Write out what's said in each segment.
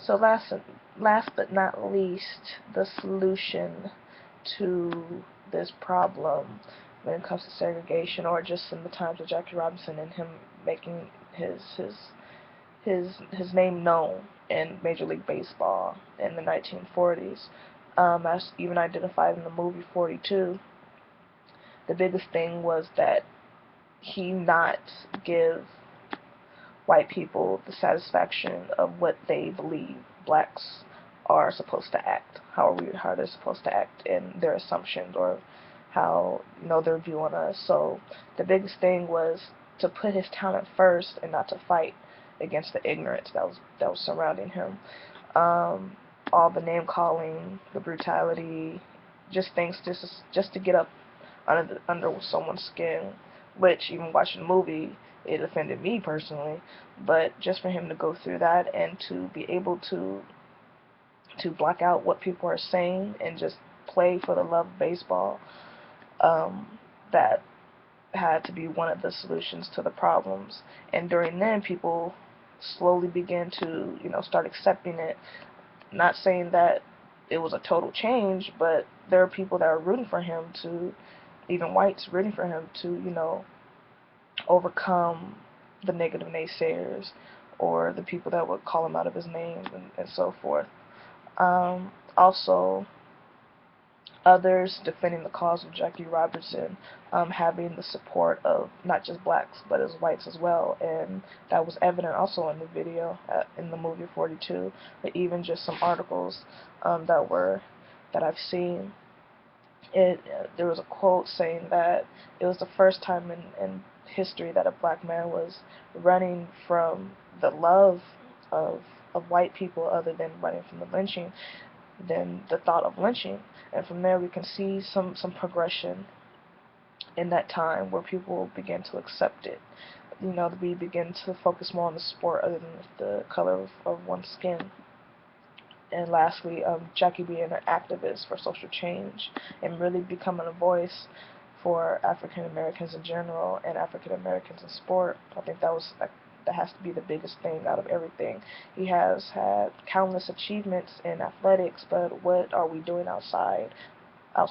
So last but not least, the solution to this problem when it comes to segregation, or just in the times of Jackie Robinson and him making his name known in Major League Baseball in the 1940s, as even identified in the movie 42. The biggest thing was that he not give white people the satisfaction of what they believe blacks are supposed to act, how they're supposed to act in their assumptions, or how their view on us. So the biggest thing was to put his talent first and not to fight against the ignorance that was surrounding him. Um, all the name calling, the brutality, just things just to get up under someone's skin, which even watching the movie, it offended me personally. But just for him to go through that and to be able to block out what people are saying and just play for the love of baseball, that had to be one of the solutions to the problems. And during then, people slowly began to start accepting it. Not saying that it was a total change, but there are people that are rooting for him to, even whites rooting for him to, overcome the negative naysayers or the people that would call him out of his name, and so forth. Also, others defending the cause of Jackie Robinson, having the support of not just blacks but as whites as well, and that was evident also in the video, in the movie 42, but even just some articles that I've seen. There was a quote saying that it was the first time in history that a black man was running from the love of white people, other than running from the lynching, than the thought of lynching. And from there we can see some progression in that time where people begin to accept it. We begin to focus more on the sport other than the color of one's skin. And lastly, Jackie being an activist for social change and really becoming a voice for African Americans in general and African Americans in sport. I think that has to be the biggest thing out of everything. He has had countless achievements in athletics, but what are we doing outside of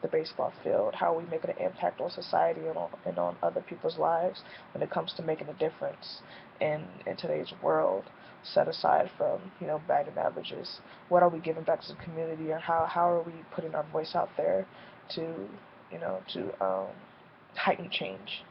the baseball field? How are we making an impact on society and on other people's lives when it comes to making a difference in today's world? Set aside from batting averages, what are we giving back to the community, or how are we putting our voice out there to to heighten change?